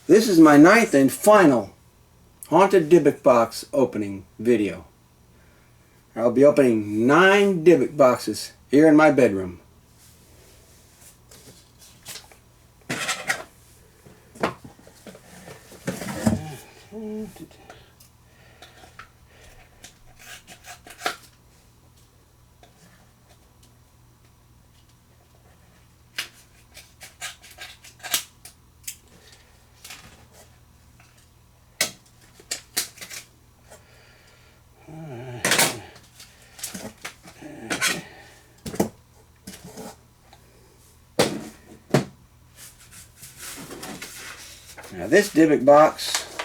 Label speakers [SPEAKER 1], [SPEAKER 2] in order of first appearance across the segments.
[SPEAKER 1] This is my 9th and final haunted dybbuk box opening video. I'll be opening 9 dybbuk boxes here in my bedroom. Now this dybbuk box,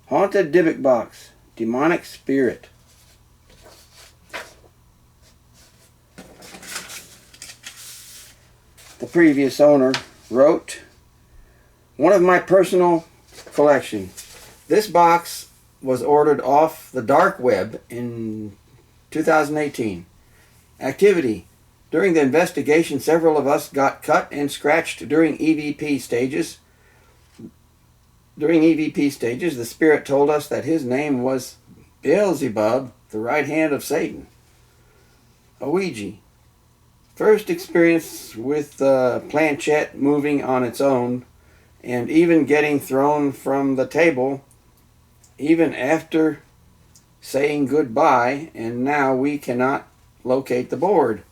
[SPEAKER 1] haunted dybbuk box, demonic spirit. The previous owner wrote, one of my personal collection. This box was ordered off the dark web in 2018. Activity. During the investigation, several of us got cut and scratched during EVP stages. During EVP stages, the spirit told us that his name was Beelzebub, the right hand of Satan. A Ouija. First experience with the planchette moving on its own and even getting thrown from the table even after saying goodbye, and now we cannot locate the board.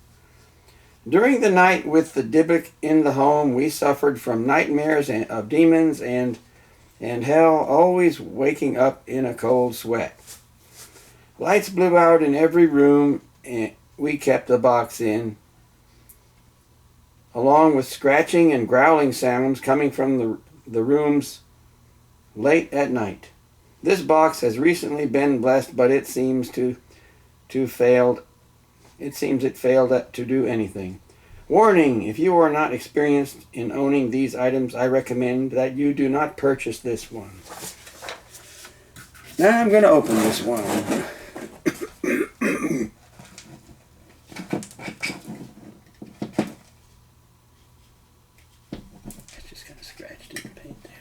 [SPEAKER 1] During the night with the dybbuk in the home, we suffered from nightmares of demons and hell, always waking up in a cold sweat. Lights blew out in every room, and we kept the box in, along with scratching and growling sounds coming from the rooms late at night. This box has recently been blessed, but it seems it failed to do anything. Warning, if you are not experienced in owning these items, I recommend that you do not purchase this one. Now I'm going to open this one. It's just kind of scratched in the paint there.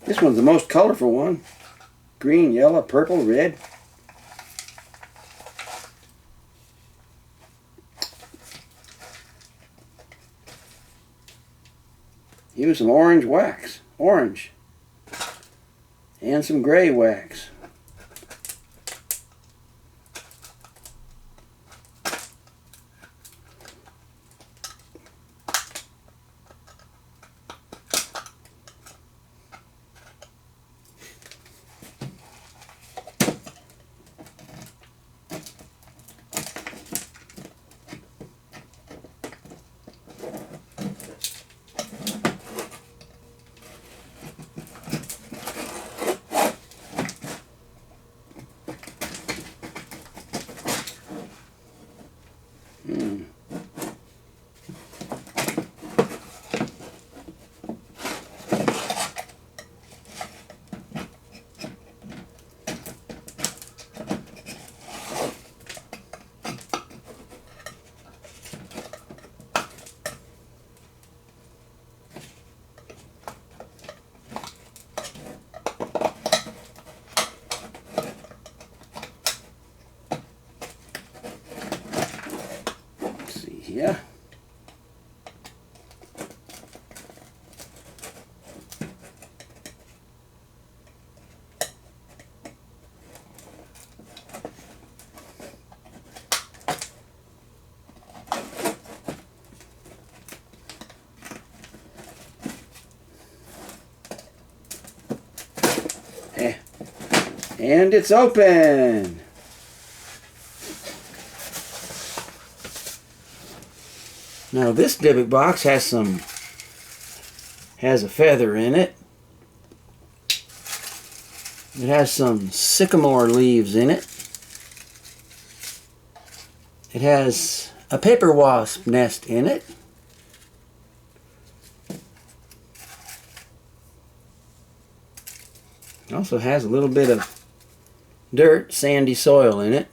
[SPEAKER 1] This one's the most colorful one. Green, yellow, purple, red. Use some orange wax. Orange. And some gray wax. Yeah. And it's open. Now this dybbuk box has a feather in it. It has some sycamore leaves in it. It has a paper wasp nest in it. Also has a little bit of dirt, sandy soil in it.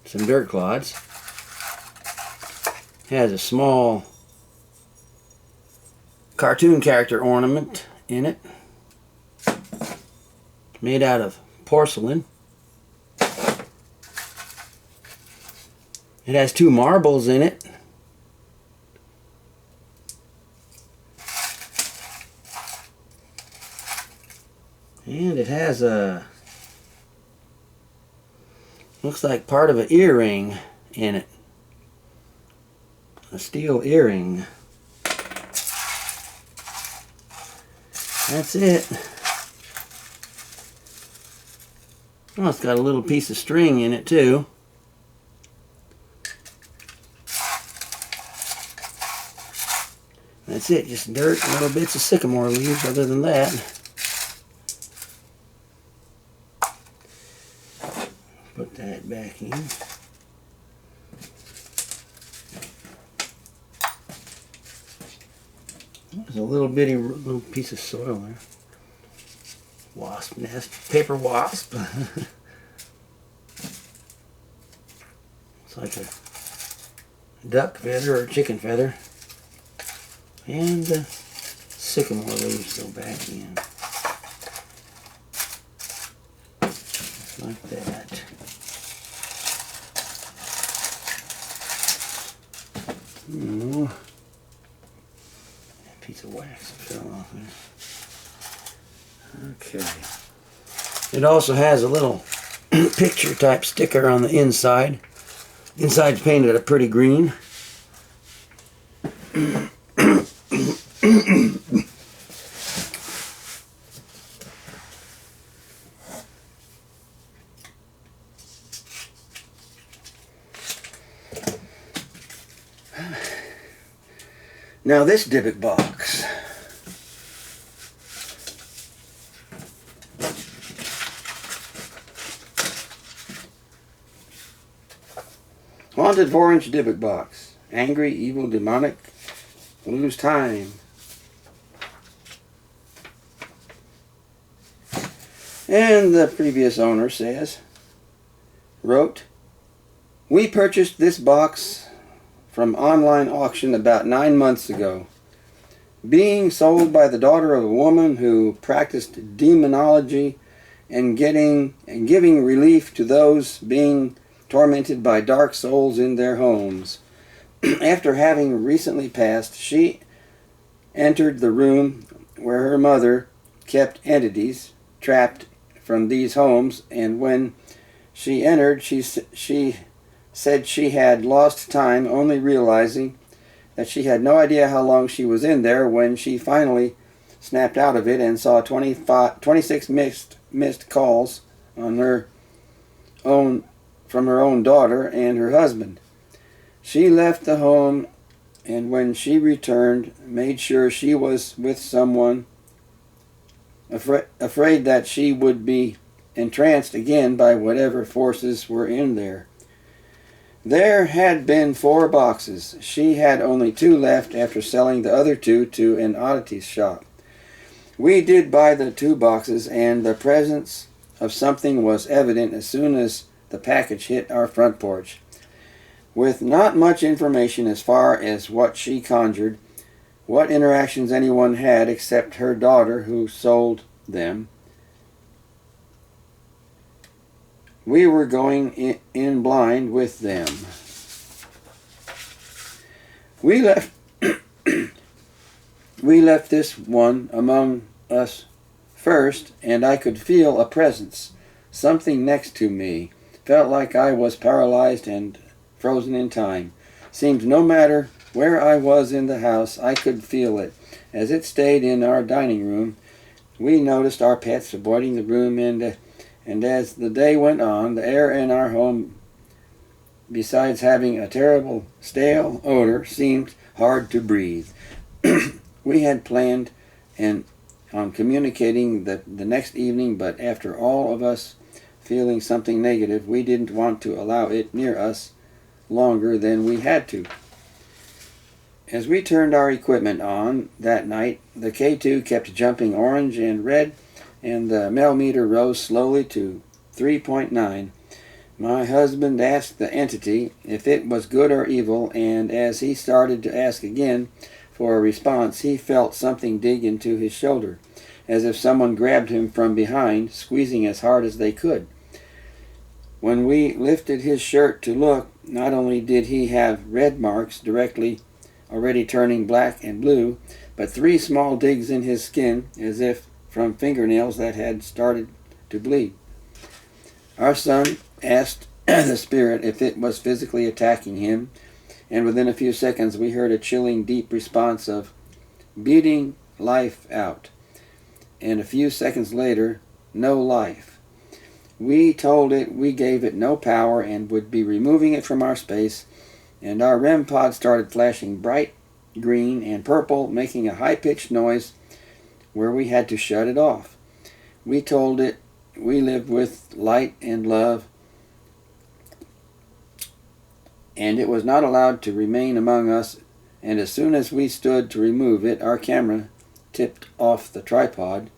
[SPEAKER 1] Some dirt clods. Has a small cartoon character ornament in it. Made out of porcelain. It has 2 marbles in it. And it has a, looks like part of an earring in it. A steel earring. That's it. Oh, it's got a little piece of string in it too. That's it, just dirt and little bits of sycamore leaves. Other than that, put that back in. There's a little bitty little piece of soil there. Wasp nest, paper wasp. It's like a duck feather or chicken feather. And the sycamore leaves go back in. Just like that. Oh, that piece of wax fell off there. Okay. It also has a little picture type sticker on the inside. Inside's painted a pretty green. Now this dybbuk box. Haunted 4-inch dybbuk box. Angry, evil, demonic, lose time. And the previous owner wrote, "We purchased this box from online auction about 9 months ago. Being sold by the daughter of a woman who practiced demonology and giving relief to those being tormented by dark souls in their homes. After having recently passed, she entered the room where her mother kept entities trapped from these homes, and when she entered, she said she had lost time, only realizing that she had no idea how long she was in there when she finally snapped out of it and saw 26 missed calls on her own from her own daughter and her husband. She left the home, and when she returned, made sure she was with someone, afraid that she would be entranced again by whatever forces were in there. There had been 4 boxes. She had only 2 left after selling the other 2 to an oddities shop. We did buy the 2 boxes, and the presence of something was evident as soon as the package hit our front porch. With not much information as far as what she conjured, what interactions anyone had except her daughter who sold them, we were going in blind with them. We left this one among us first, and I could feel a presence, something next to me. Felt like I was paralyzed and frozen in time. Seemed no matter where I was in the house, I could feel it. As it stayed in our dining room, we noticed our pets avoiding the room, and as the day went on, the air in our home, besides having a terrible stale odor, seemed hard to breathe. We had planned on communicating the next evening, but after all of us feeling something negative, we didn't want to allow it near us longer than we had to. As we turned our equipment on that night, the K2 kept jumping orange and red and the millimeter rose slowly to 3.9. My husband asked the entity if it was good or evil, and as he started to ask again for a response, he felt something dig into his shoulder, as if someone grabbed him from behind, squeezing as hard as they could. When we lifted his shirt to look, not only did he have red marks directly already turning black and blue, but 3 small digs in his skin, as if from fingernails that had started to bleed. Our son asked the spirit if it was physically attacking him, and within a few seconds we heard a chilling, deep response of beating life out, and a few seconds later, no life. We told it we gave it no power and would be removing it from our space, and our REM pod started flashing bright green and purple, making a high-pitched noise where we had to shut it off. We told it we lived with light and love, and it was not allowed to remain among us, and as soon as we stood to remove it, our camera tipped off the tripod.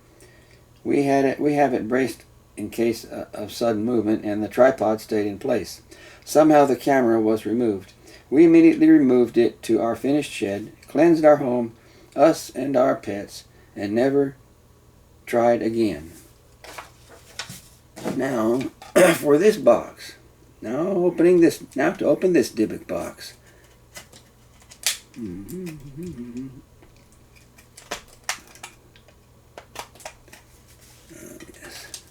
[SPEAKER 1] We have it braced in case of sudden movement, and the tripod stayed in place. Somehow the camera was removed. We immediately removed it to our finished shed, cleansed our home, us and our pets, and never tried again. Now, for this box. Now to open this dybbuk box. Yes.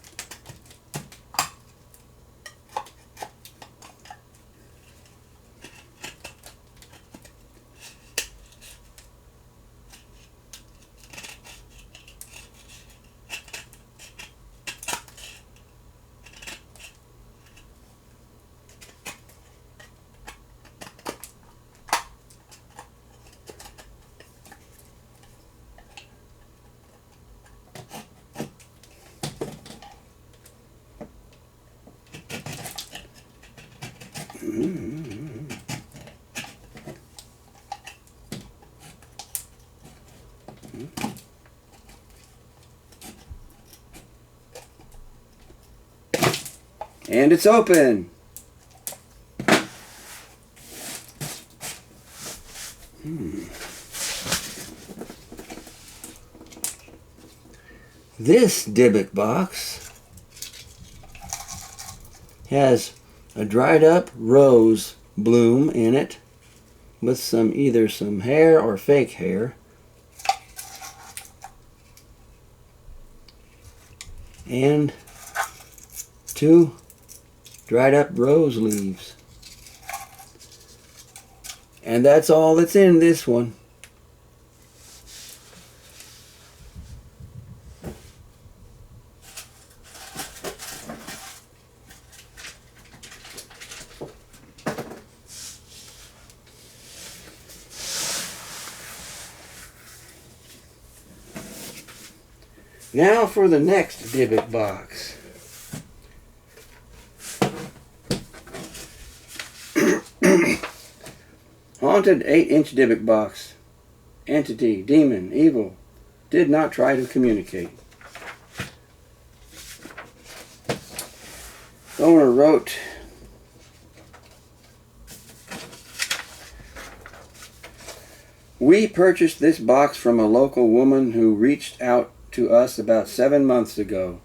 [SPEAKER 1] And it's open. This dybbuk box has a dried up rose bloom in it with either some hair or fake hair, and 2 dried up rose leaves. And that's all that's in this one. Now for the next dybbuk box. Haunted 8-inch dybbuk box. Entity, demon, evil, did not try to communicate. Owner wrote, "We purchased this box from a local woman who reached out to us about 7 months ago.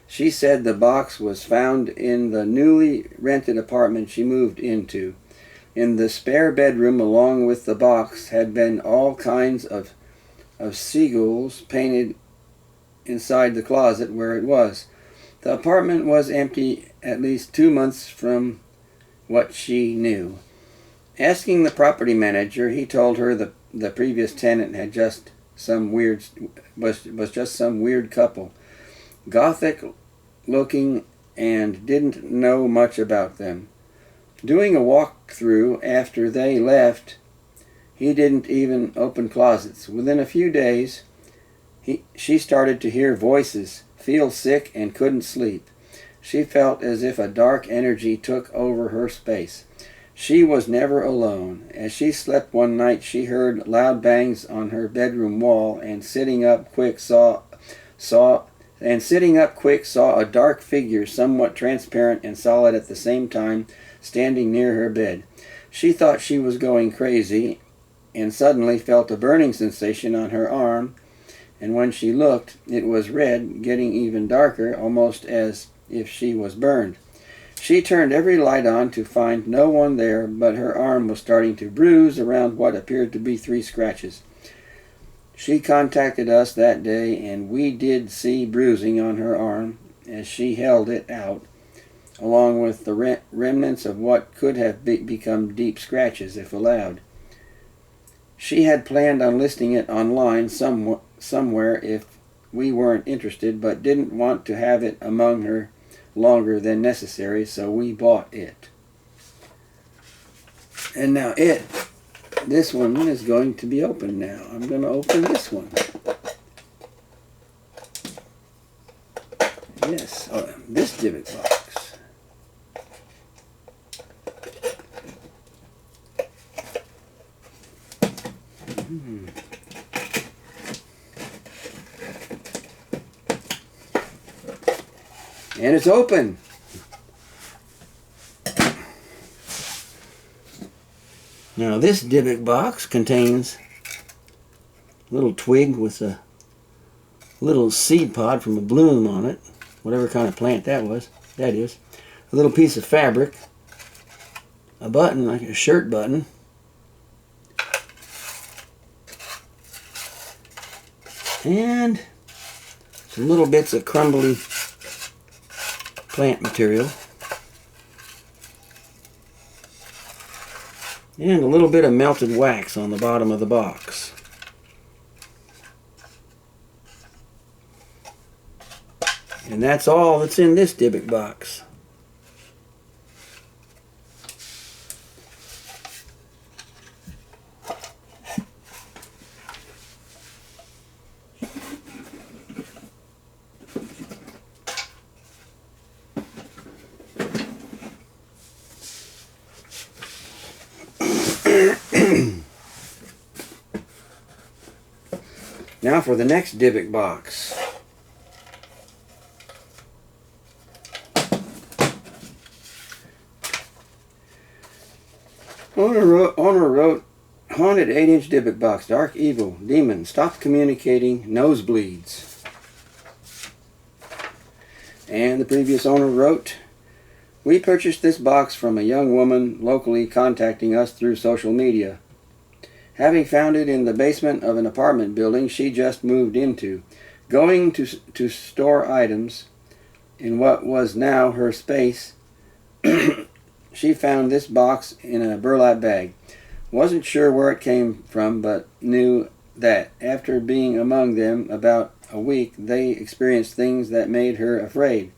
[SPEAKER 1] She said the box was found in the newly rented apartment she moved into. In the spare bedroom along with the box had been all kinds of seagulls painted inside the closet where it was. The apartment was empty at least 2 months from what she knew. Asking the property manager, he told her the previous tenant had just was just some weird couple, gothic looking, and didn't know much about them. Doing a walkthrough after they left, he didn't even open closets. Within a few days, she started to hear voices, feel sick, and couldn't sleep. She felt as if a dark energy took over her space. She was never alone. As she slept one night, she heard loud bangs on her bedroom wall, and sitting up quick saw and sitting up quick saw a dark figure, somewhat transparent and solid at the same time, standing near her bed. She thought she was going crazy and suddenly felt a burning sensation on her arm, and when she looked, it was red, getting even darker, almost as if she was burned. She turned every light on to find no one there, but her arm was starting to bruise around what appeared to be 3 scratches. She contacted us that day, and we did see bruising on her arm as she held it out, along with the remnants of what could have become deep scratches if allowed. She had planned on listing it online somewhere if we weren't interested, but didn't want to have it among her longer than necessary, so we bought it. And now this one is going to be opened now. I'm going to open this one. Yes, this dybbuk box. And it's open. Now this dybbuk box contains a little twig with a little seed pod from a bloom on it, whatever kind of plant that is, a little piece of fabric, a button like a shirt button, and some little bits of crumbly plant material, and a little bit of melted wax on the bottom of the box. And that's all that's in this dybbuk box. Now for the next dybbuk box. Owner wrote, haunted 8-inch dybbuk box, dark evil, demon, stop communicating, nosebleeds. And the previous owner wrote, we purchased this box from a young woman locally contacting us through social media. Having found it in the basement of an apartment building she just moved into, going to store items in what was now her space, she found this box in a burlap bag. Wasn't sure where it came from, but knew that after being among them about a week, they experienced things that made her afraid.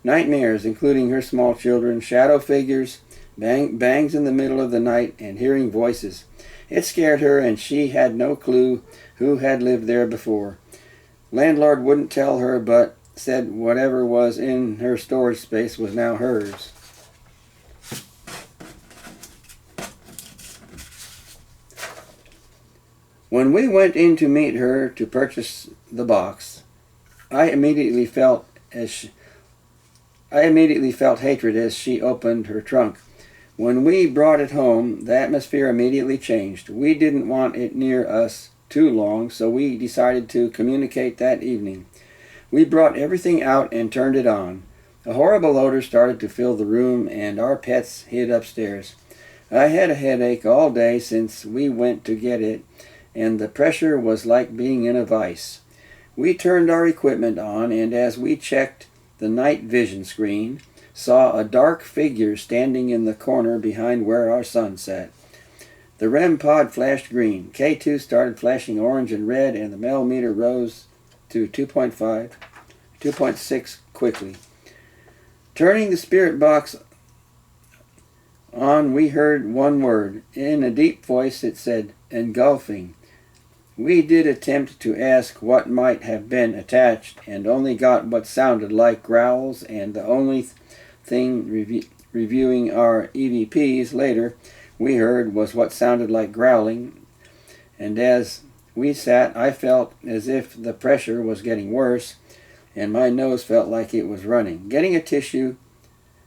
[SPEAKER 1] Nightmares, including her small children, shadow figures, bangs in the middle of the night, and hearing voices. It scared her, and she had no clue who had lived there before. Landlord wouldn't tell her, but said whatever was in her storage space was now hers. When we went in to meet her to purchase the box, I immediately felt hatred as she opened her trunk. When we brought it home, the atmosphere immediately changed. We didn't want it near us too long, so we decided to communicate that evening. We brought everything out and turned it on. A horrible odor started to fill the room, and our pets hid upstairs. I had a headache all day since we went to get it, and the pressure was like being in a vice. We turned our equipment on, and as we checked the night vision screen, saw a dark figure standing in the corner behind where our son sat. The REM pod flashed green. K2 started flashing orange and red, and the mel meter rose to 2.6 quickly. Turning the spirit box on, we heard one word. In a deep voice it said, engulfing. We did attempt to ask what might have been attached, and only got what sounded like growls, and the only thing reviewing our EVPs later we heard was what sounded like growling, and as we sat I felt as if the pressure was getting worse, and my nose felt like it was running. Getting a tissue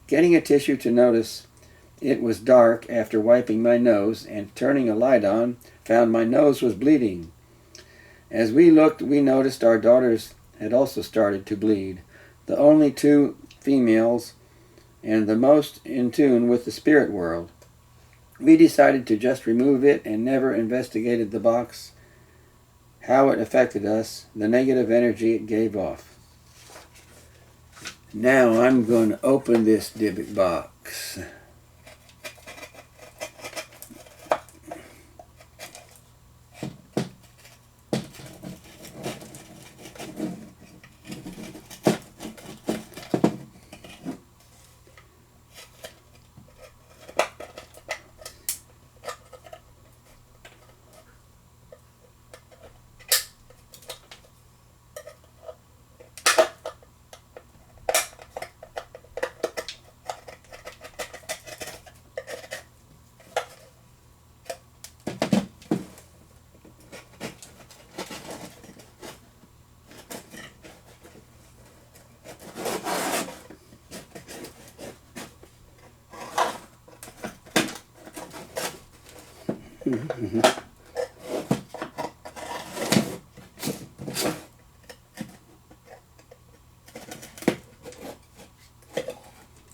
[SPEAKER 1] to notice it was dark after wiping my nose and turning a light on, found my nose was bleeding. As we looked, we noticed our daughters had also started to bleed. The only two females and the most in tune with the spirit world. We decided to just remove it and never investigated the box, how it affected us, the negative energy it gave off. Now I'm going to open this dybbuk box.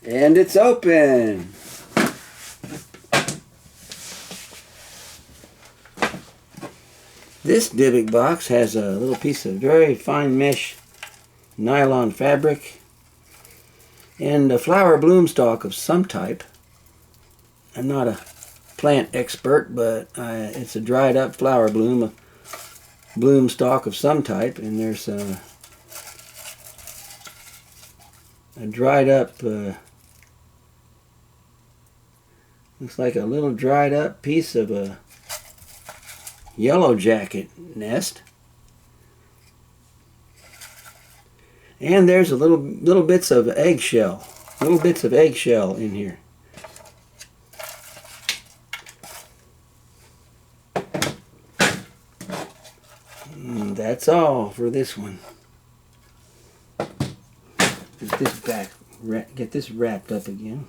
[SPEAKER 1] And it's open. This dybbuk box has a little piece of very fine mesh nylon fabric and a flower bloom stalk of some type. I'm not a plant expert, but it's a dried up flower bloom stalk of some type, and there's a dried up looks like a little dried up piece of a yellow jacket nest, and there's a little bits of eggshell in here. That's all for this one. Get this wrapped up again.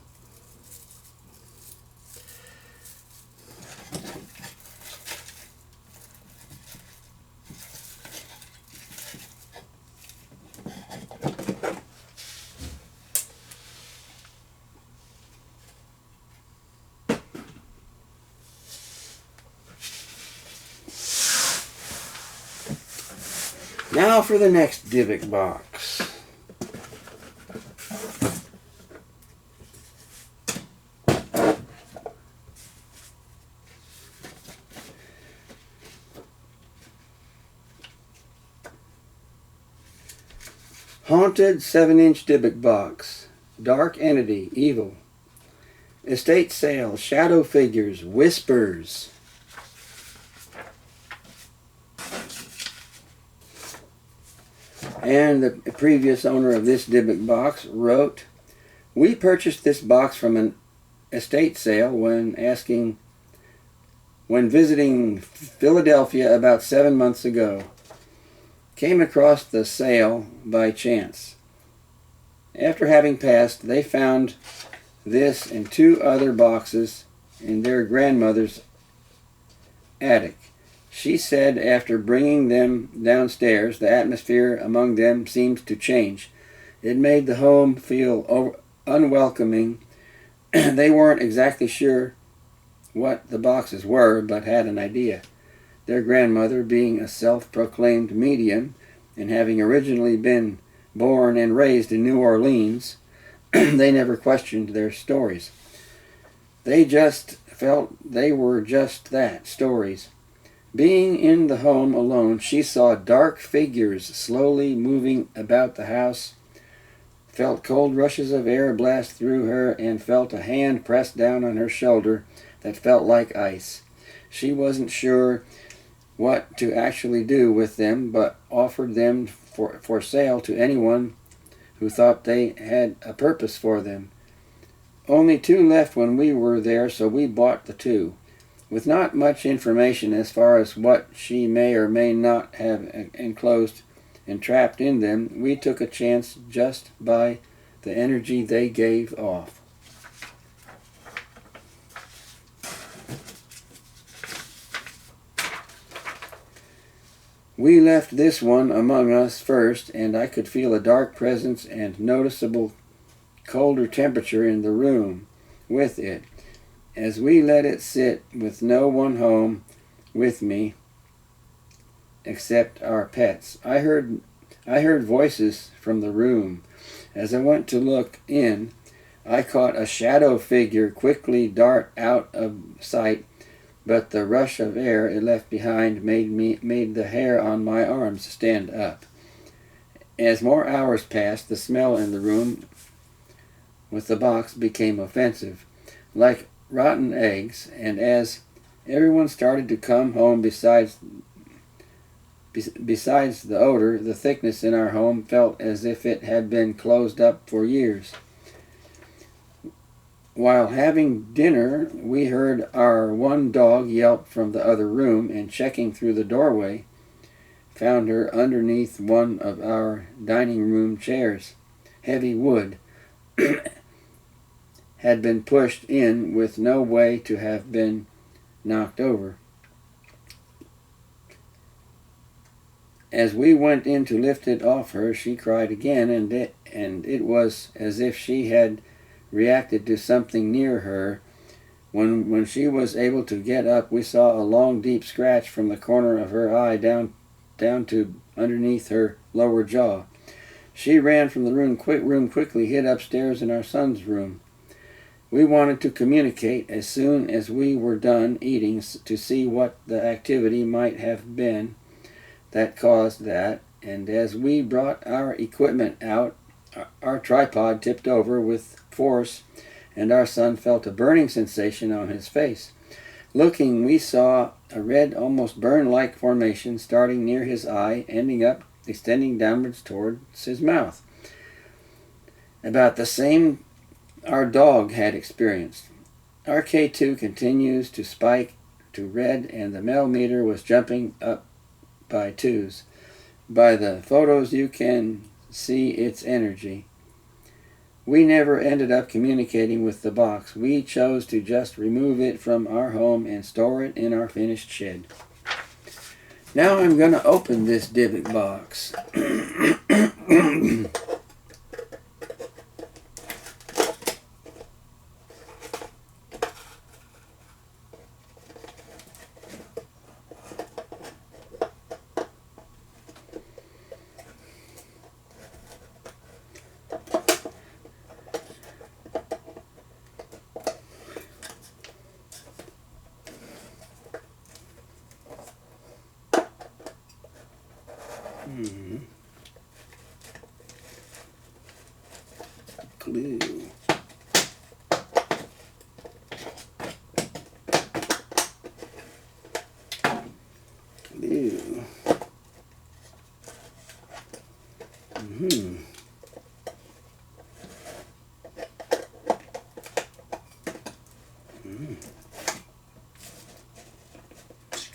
[SPEAKER 1] Now for the next dybbuk box. Haunted 7-inch dybbuk box. Dark entity, evil. Estate sale, shadow figures, whispers. And the previous owner of this dybbuk box wrote, "We purchased this box from an estate sale when visiting Philadelphia about 7 months ago. Came across the sale by chance. After having passed, they found this and 2 other boxes in their grandmother's attic. She said after bringing them downstairs, the atmosphere among them seemed to change. It made the home feel unwelcoming. They weren't exactly sure what the boxes were, but had an idea. Their grandmother, being a self-proclaimed medium and having originally been born and raised in New Orleans, they never questioned their stories. They just felt they were just that, stories. Being in the home alone, she saw dark figures slowly moving about the house, felt cold rushes of air blast through her, and felt a hand pressed down on her shoulder that felt like ice. She wasn't sure what to actually do with them, but offered them for sale to anyone who thought they had a purpose for them. Only 2 left when we were there, so we bought the 2. With not much information as far as what she may or may not have enclosed and trapped in them, we took a chance just by the energy they gave off. We left this one among us first, and I could feel a dark presence and noticeable colder temperature in the room with it. As we let it sit with no one home with me except our pets, I heard voices from the room. As I went to look in, I caught a shadow figure quickly dart out of sight, but the rush of air it left behind made the hair on my arms stand up. As more hours passed, the smell in the room with the box became offensive, like rotten eggs, and as everyone started to come home, besides the odor, the thickness in our home felt as if it had been closed up for years. While having dinner, we heard our one dog yelp from the other room, and checking through the doorway, found her underneath one of our dining room chairs. Heavy wood had been pushed in with no way to have been knocked over. As we went in to lift it off her, she cried again, and it was as if she had reacted to something near her. When she was able to get up, we saw a long, deep scratch from the corner of her eye down to underneath her lower jaw. She ran from the room quickly, hid upstairs in our son's room. We wanted to communicate as soon as we were done eating to see what the activity might have been that caused that, and as we brought our equipment out, our tripod tipped over with force, and our son felt a burning sensation on his face. Looking, we saw a red, almost burn-like formation starting near his eye, ending up extending downwards towards his mouth. About the same our dog had experienced. Our K2 continues to spike to red, and the mel meter was jumping up by twos. By the photos you can see its energy. We never ended up communicating with the box. We chose to just remove it from our home and store it in our finished shed. Now I'm going to open this dybbuk box. Glue. Glue.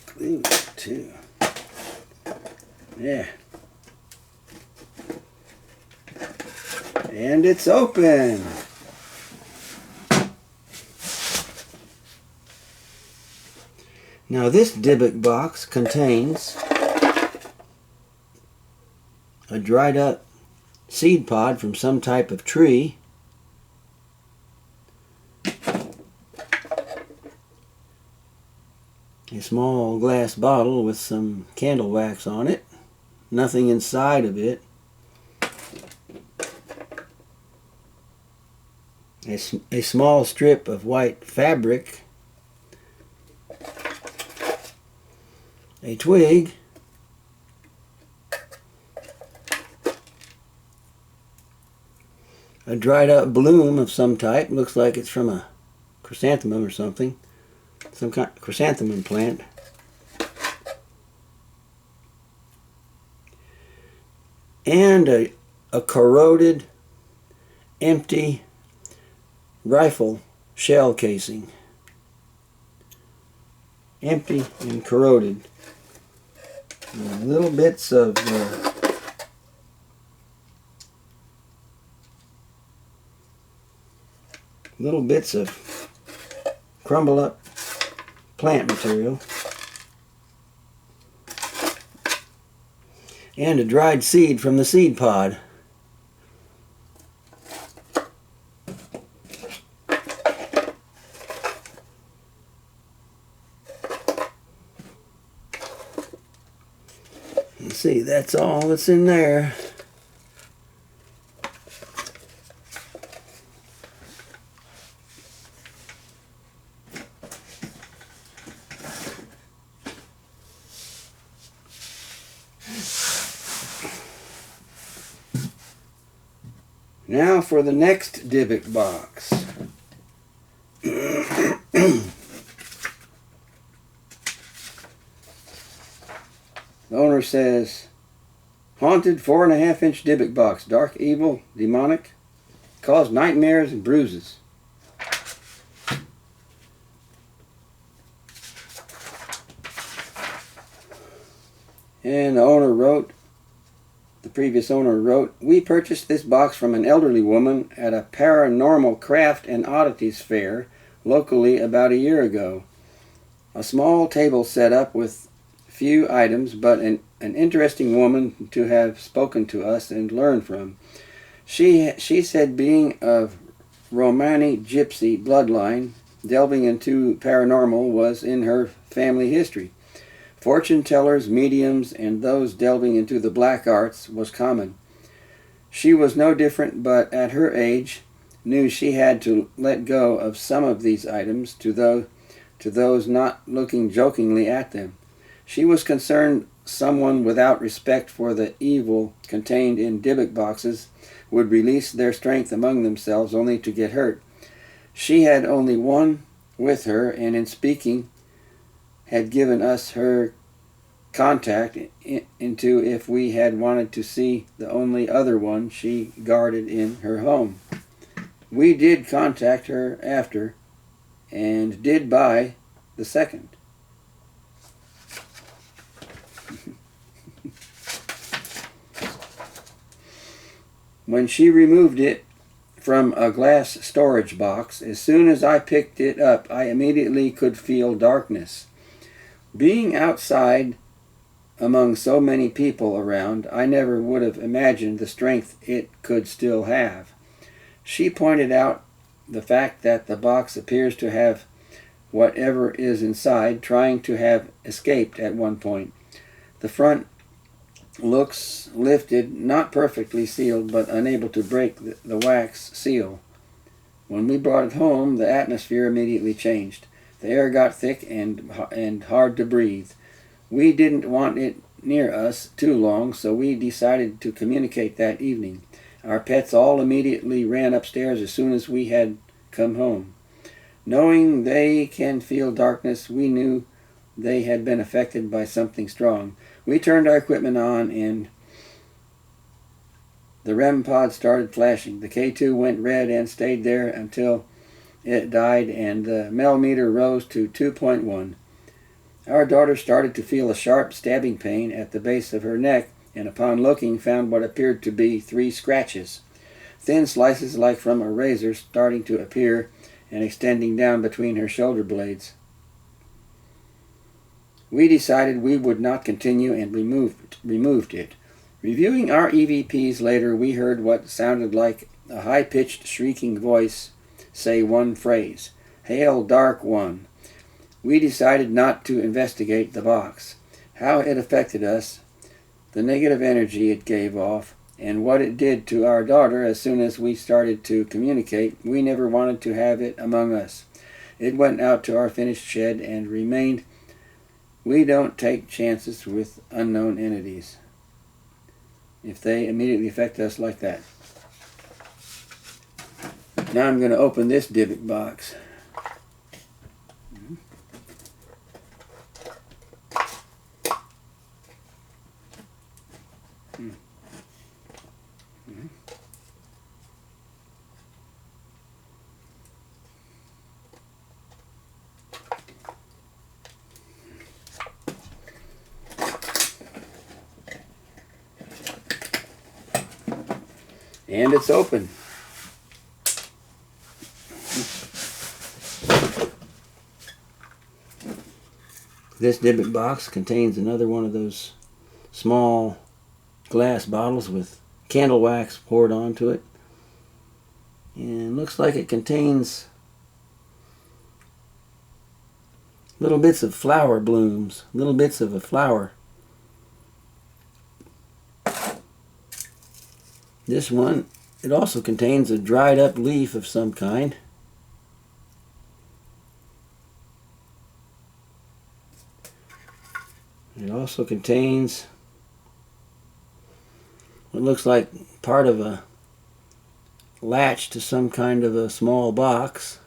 [SPEAKER 1] Glue too. Yeah. And it's open. Now this dybbuk box contains a dried up seed pod from some type of tree, a small glass bottle with some candle wax on it, nothing inside of it, a small strip of white fabric, a twig, a dried up bloom of some type, looks like it's from a chrysanthemum or something, some kind of chrysanthemum plant, and a corroded, empty rifle shell casing. Empty and corroded. Little bits of little bits of crumbled up plant material, and a dried seed from the seed pod. Let's see, that's all that's in there. Now for the next dybbuk box. The owner says, haunted 4.5-inch dybbuk box, dark, evil, demonic, caused nightmares and bruises. And the previous owner wrote, we purchased this box from an elderly woman at a paranormal craft and oddities fair locally about a year ago. A small table set up with few items, but an interesting woman to have spoken to us and learned from. She said being of Romani gypsy bloodline, delving into paranormal was in her family history. Fortune tellers, mediums, and those delving into the black arts was common. She was no different, but at her age knew she had to let go of some of these items to those not looking jokingly at them. She was concerned someone without respect for the evil contained in dybbuk boxes would release their strength among themselves only to get hurt. She had only one with her, and in speaking had given us her contact into if we had wanted to see the only other one she guarded in her home. We did contact her after and did buy the second. When she removed it from a glass storage box, as soon as I picked it up, I immediately could feel darkness. Being outside among so many people around, I never would have imagined the strength it could still have. She pointed out the fact that the box appears to have whatever is inside trying to have escaped at one point. The front looks lifted, not perfectly sealed, but unable to break the wax seal. When we brought it home, the atmosphere immediately changed. The air got thick and hard to breathe. We didn't want it near us too long, so we decided to communicate that evening. Our pets all immediately ran upstairs as soon as we had come home. Knowing they can feel darkness, we knew they had been affected by something strong. We turned our equipment on and the REM pod started flashing. The K2 went red and stayed there until it died, and the mel meter rose to 2.1. Our daughter started to feel a sharp stabbing pain at the base of her neck, and upon looking found what appeared to be 3 scratches. Thin slices like from a razor starting to appear and extending down between her shoulder blades. We decided we would not continue and removed it. Reviewing our EVPs later, we heard what sounded like a high-pitched shrieking voice say one phrase, "Hail, Dark One." We decided not to investigate the box, how it affected us, the negative energy it gave off, and what it did to our daughter. As soon as we started to communicate, we never wanted to have it among us. It went out to our finished shed and remained. We don't take chances with unknown entities if they immediately affect us like that. Now I'm going to open this dybbuk box. And it's open. This dybbuk box contains another one of those small glass bottles with candle wax poured onto it. And looks like it contains little bits of flower blooms, little bits of a flower. This one, it also contains a dried up leaf of some kind. It also contains what looks like part of a latch to some kind of a small box.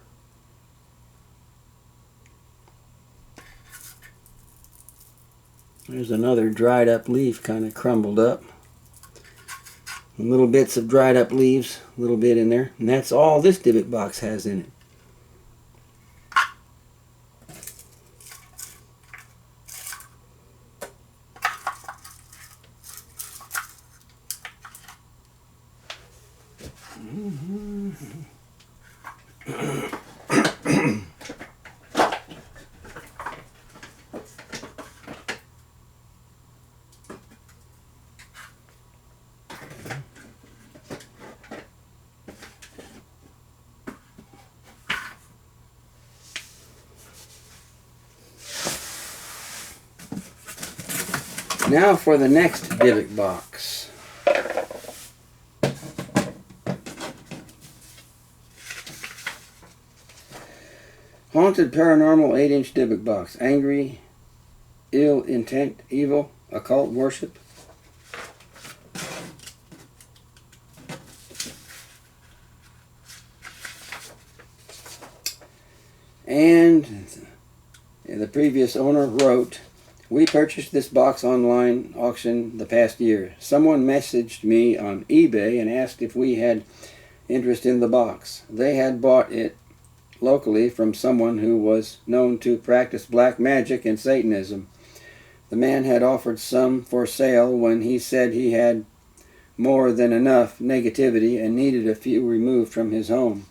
[SPEAKER 1] There's another dried up leaf kind of crumbled up. And little bits of dried up leaves, a little bit in there. And that's all this dybbuk box has in it. Now for the next dybbuk box. Haunted Paranormal 8-inch dybbuk box. Angry, ill intent, evil, occult worship. And the previous owner wrote, "We purchased this box online auction the past year. Someone messaged me on eBay and asked if we had interest in the box. They had bought it locally from someone who was known to practice black magic and Satanism. The man had offered some for sale when he said he had more than enough negativity and needed a few removed from his home.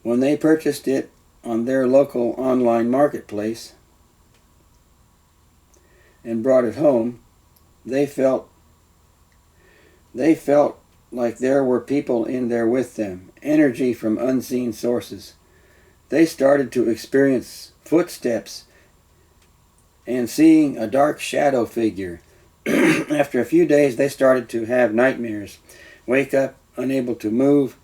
[SPEAKER 1] When they purchased it on their local online marketplace and brought it home, they felt like there were people in there with them, energy from unseen sources. They started to experience footsteps and seeing a dark shadow figure. After a few days, they started to have nightmares, wake up unable to move,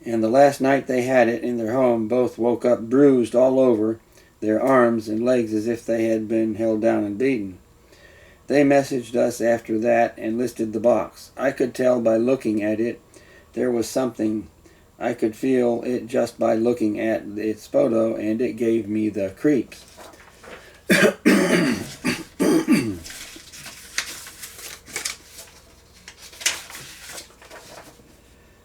[SPEAKER 1] and the last night they had it in their home, both woke up bruised all over their arms and legs as if they had been held down and beaten. They messaged us after that and listed the box. I could tell by looking at it there was something. I could feel it just by looking at its photo, and it gave me the creeps."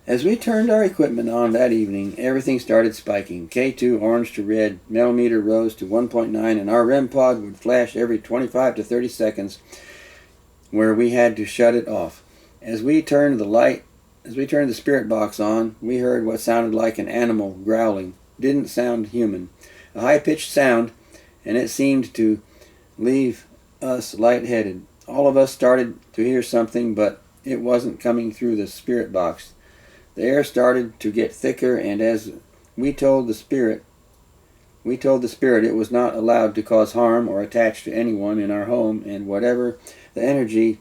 [SPEAKER 1] As we turned our equipment on that evening, everything started spiking. K2 orange to red, millimeter rose to 1.9, and our REM pod would flash every 25 to 30 seconds, where we had to shut it off. As we turned the spirit box on, we heard what sounded like an animal growling. Didn't sound human. A high-pitched sound, and it seemed to leave us lightheaded. All of us started to hear something, but it wasn't coming through the spirit box. The air started to get thicker, and as we told the spirit it was not allowed to cause harm or attach to anyone in our home, and whatever the energy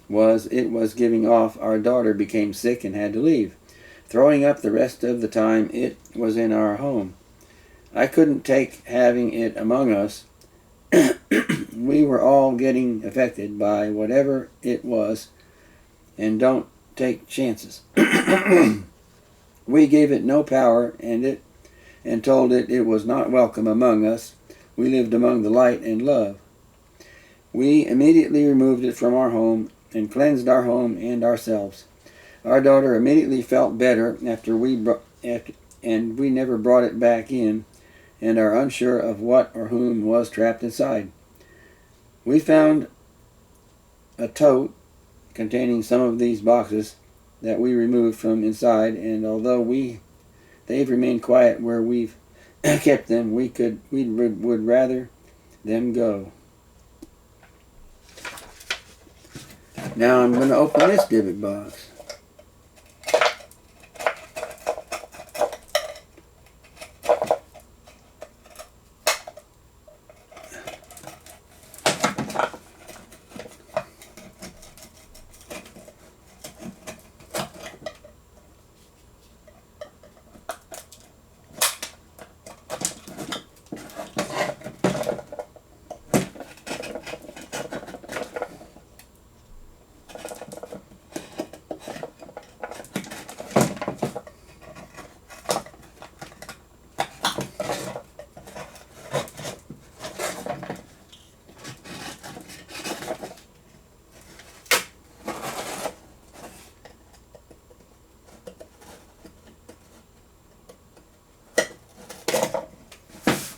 [SPEAKER 1] was it was giving off, our daughter became sick and had to leave, throwing up the rest of the time it was in our home. I couldn't take having it among us. We were all getting affected by whatever it was, and don't take chances. We gave it no power and told it was not welcome among us. We lived among the light and love. We immediately removed it from our home and cleansed our home and ourselves. Our daughter immediately felt better and we never brought it back in, and are unsure of what or whom was trapped inside. We found a tote containing some of these boxes that we removed from inside, and although they've remained quiet where we've kept them, we would rather them go. Now I'm going to open this dybbuk box.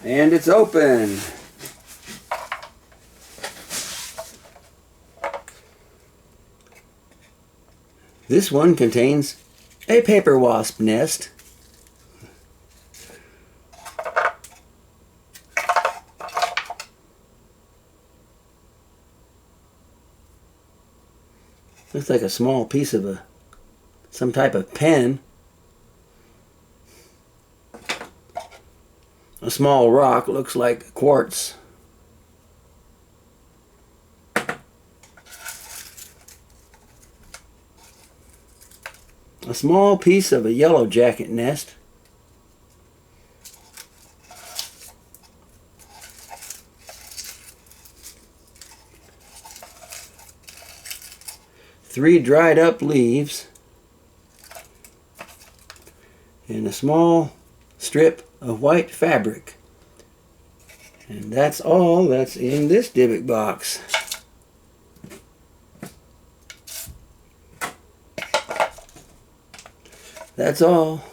[SPEAKER 1] And it's open. This one contains a paper wasp nest. Looks like a small piece of some type of pen. A small rock, looks like quartz. A small piece of a yellow jacket nest. Three dried up leaves. And a small strip of white fabric. And that's all that's in this dybbuk box. That's all.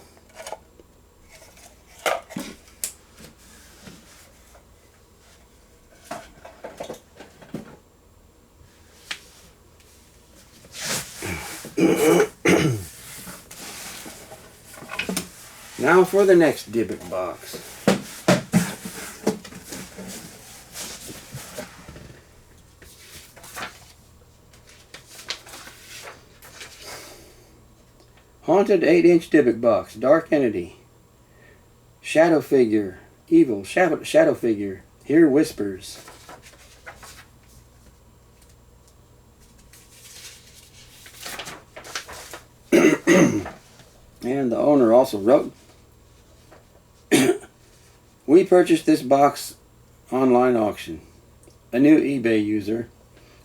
[SPEAKER 1] Now for the next dybbuk box. Haunted 8-inch dybbuk box. Dark entity. Shadow figure. Evil. Shadow figure. Hear whispers. And the owner also wrote, we purchased this box online auction. A new eBay user,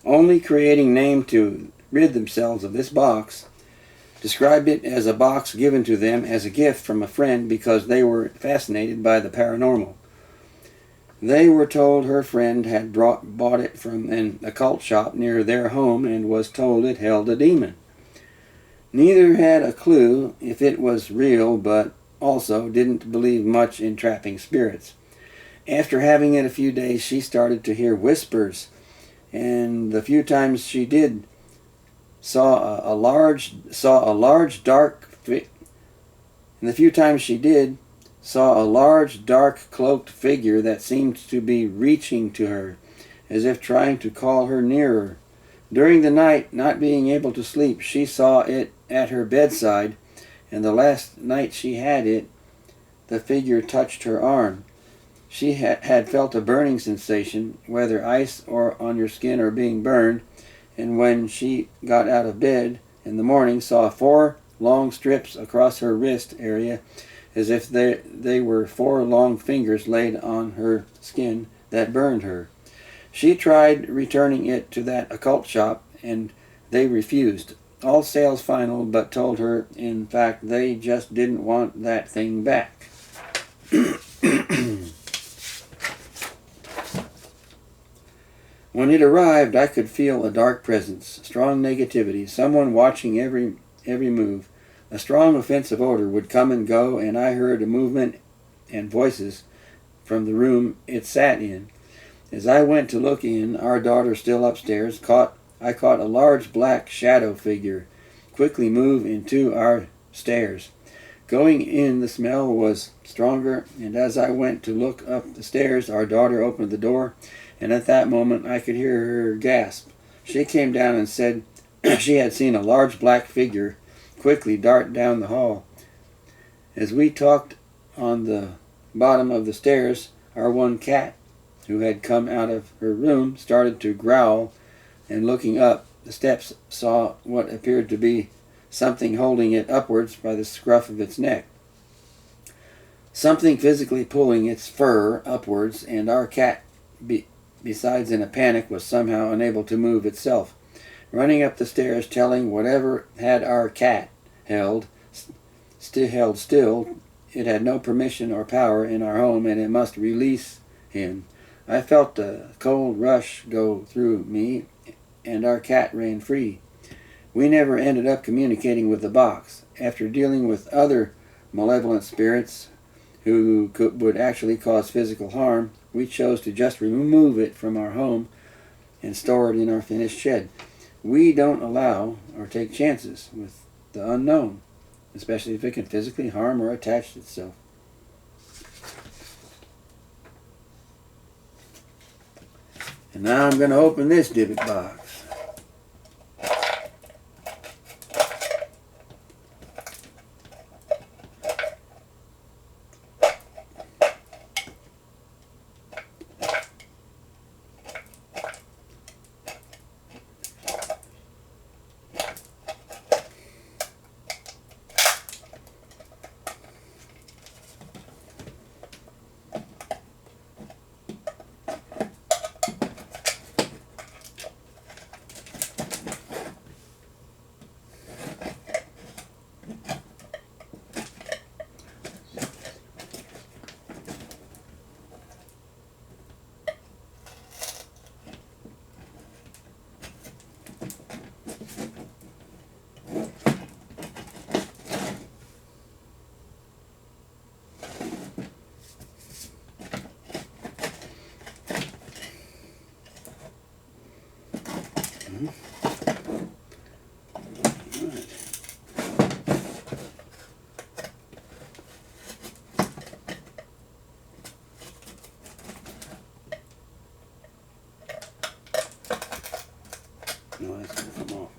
[SPEAKER 1] only creating name to rid themselves of this box, described it as a box given to them as a gift from a friend because they were fascinated by the paranormal. They were told her friend had bought it from an occult shop near their home and was told it held a demon. Neither had a clue if it was real, but also didn't believe much in trapping spirits. After having it a few days, she started to hear whispers, and the few times she did, saw a large dark cloaked figure that seemed to be reaching to her, as if trying to call her nearer. During the night, not being able to sleep, she saw it at her bedside, and the last night she had it, the figure touched her arm. She had felt a burning sensation, whether ice or on your skin or being burned, and when she got out of bed in the morning, saw 4 long strips across her wrist area, as if they were 4 long fingers laid on her skin that burned her. She tried returning it to that occult shop, and they refused. All sales final, but told her, in fact, they just didn't want that thing back. When it arrived, I could feel a dark presence, strong negativity, someone watching every move. A strong offensive odor would come and go, and I heard a movement and voices from the room it sat in. As I went to look in, our daughter still upstairs, I caught a large black shadow figure quickly move into our stairs, Going in, the smell was stronger, and as I went to look up the stairs, our daughter opened the door, and at that moment I could hear her gasp. She came down and said she had seen a large black figure quickly dart down the hall. As we talked on the bottom of the stairs, our one cat, who had come out of her room, started to growl, and looking up the steps saw what appeared to be something holding it upwards by the scruff of its neck. Something physically pulling its fur upwards, and our cat, besides in a panic, was somehow unable to move itself. Running up the stairs, telling whatever had our cat held still, it had no permission or power in our home, and it must release him. I felt a cold rush go through me, and our cat ran free. We never ended up communicating with the box. After dealing with other malevolent spirits who would actually cause physical harm, we chose to just remove it from our home and store it in our finished shed. We don't allow or take chances with the unknown, especially if it can physically harm or attach itself. And now I'm going to open this dybbuk box. No, that's going to come off.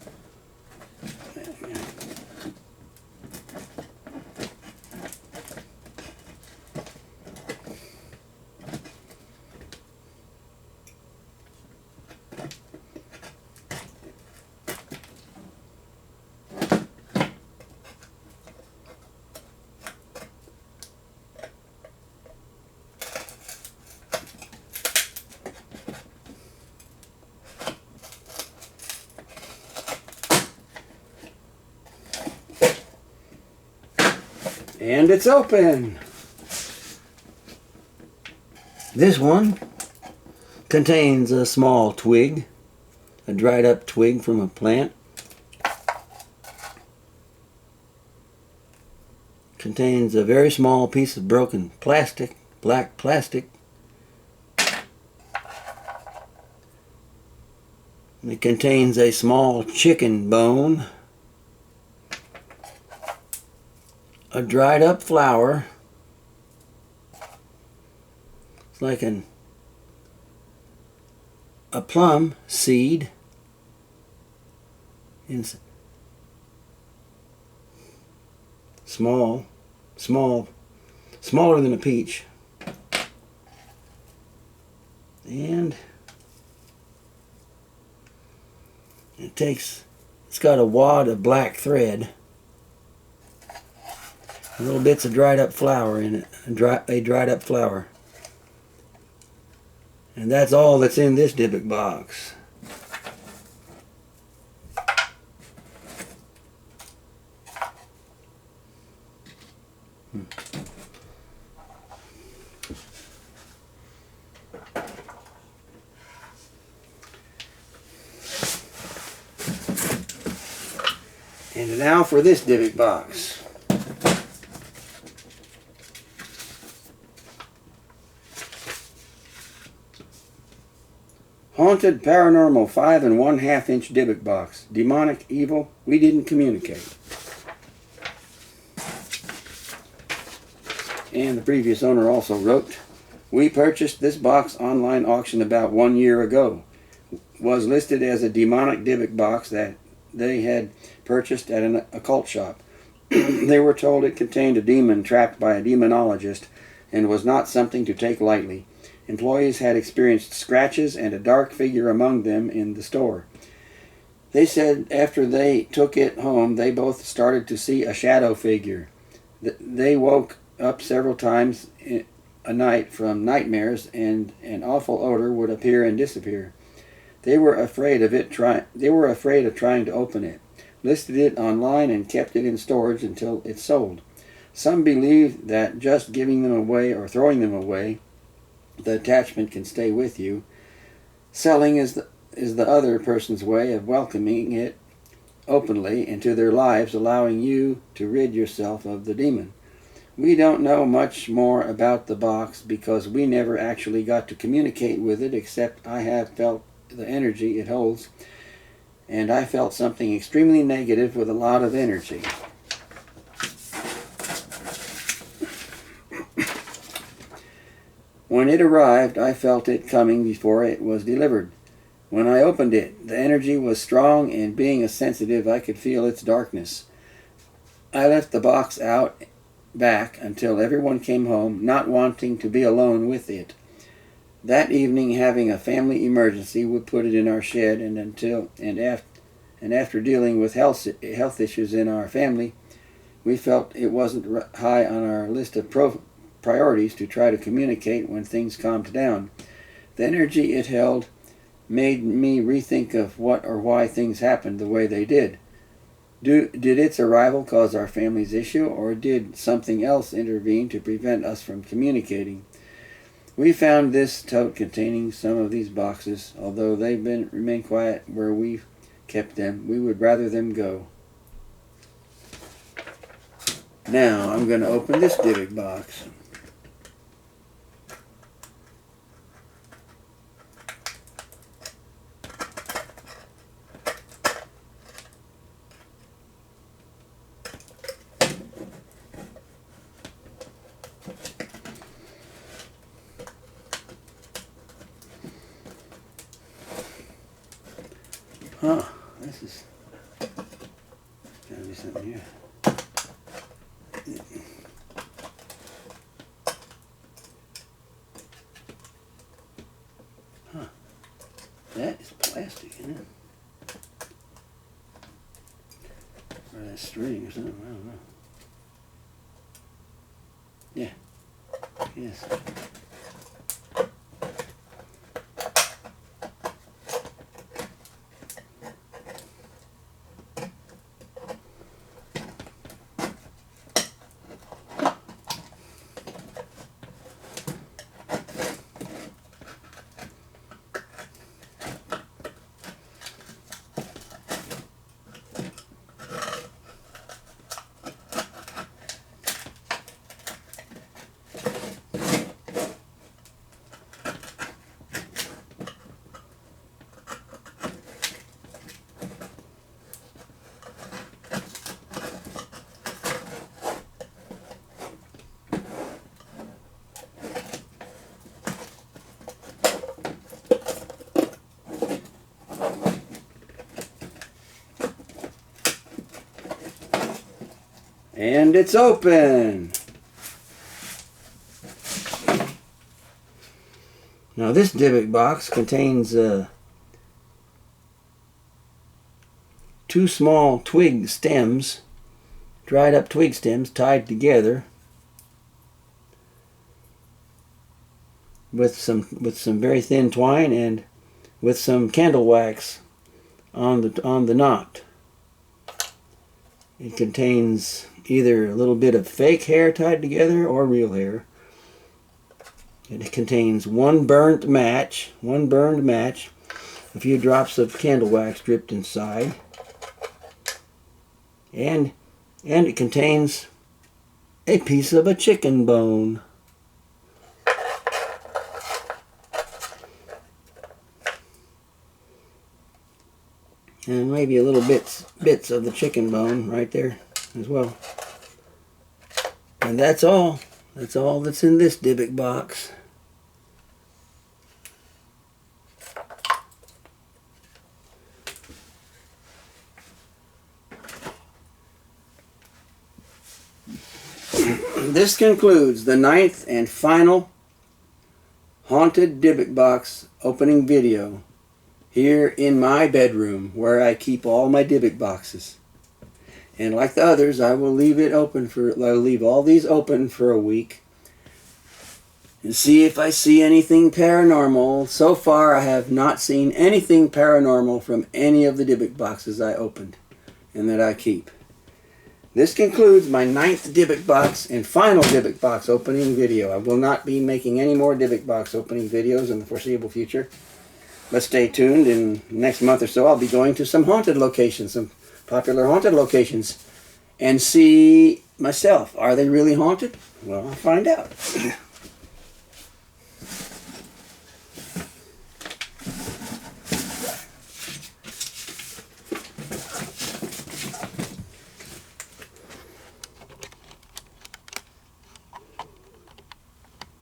[SPEAKER 1] And it's open. This one contains a small twig, a dried up twig from a plant. Contains a very small piece of broken plastic, black plastic. It contains a small chicken bone, a dried up flower. It's like a plum seed. Smaller than a peach. And it's got a wad of black thread. Little bits of dried up flour in it, a dried up flower. And that's all that's in this dybbuk box. And now for this dybbuk box. Haunted Paranormal 5 1/2 inch dybbuk box. Demonic evil, we didn't communicate. And the previous owner also wrote, "We purchased this box online auction about 1 year ago. Was listed as a demonic dybbuk box that they had purchased at an occult shop. They were told it contained a demon trapped by a demonologist and was not something to take lightly. Employees had experienced scratches and a dark figure among them in the store. They said after they took it home, they both started to see a shadow figure. They woke up several times a night from nightmares, and an awful odor would appear and disappear. They were afraid of trying to open it, listed it online, and kept it in storage until it sold. Some believe that just giving them away or throwing them away, the attachment can stay with you. Selling is the other person's way of welcoming it openly into their lives, allowing you to rid yourself of the demon. We don't know much more about the box because we never actually got to communicate with it, except I have felt the energy it holds, and I felt something extremely negative with a lot of energy." "When it arrived, I felt it coming before it was delivered. When I opened it, the energy was strong, and being a sensitive, I could feel its darkness. I left the box out back until everyone came home, not wanting to be alone with it. That evening, having a family emergency, we put it in our shed, and after dealing with health issues in our family, we felt it wasn't high on our list of priorities to try to communicate when things calmed down. The energy it held made me rethink of what or why things happened the way they did. Did its arrival cause our family's issue, or did something else intervene to prevent us from communicating? We found this tote containing some of these boxes. Although they've remained quiet where we've kept them, we would rather them go. Now I'm going to open this dybbuk box." This is gotta be something here. That is plastic, isn't it? Or that string or something, I don't know. Yeah. Yes. And it's open! Now this dybbuk box contains 2 small twig stems, dried up twig stems tied together with some very thin twine and with some candle wax on the knot. It contains either a little bit of fake hair tied together or real hair. It contains one burned match, a few drops of candle wax dripped inside, and it contains a piece of a chicken bone. And maybe a little bits of the chicken bone right there as well. And that's all. That's all that's in this dybbuk box. This concludes the 9th and final haunted dybbuk box opening video here in my bedroom where I keep all my dybbuk boxes. And like the others, I will leave all these open for a week and see if I see anything paranormal. So far, I have not seen anything paranormal from any of the dybbuk boxes I opened and that I keep. This concludes my 9th dybbuk box and final dybbuk box opening video. I will not be making any more dybbuk box opening videos in the foreseeable future. But stay tuned. In the next month or so, I'll be going to some haunted locations, some popular haunted locations, and see myself. Are they really haunted? Well, I'll find out.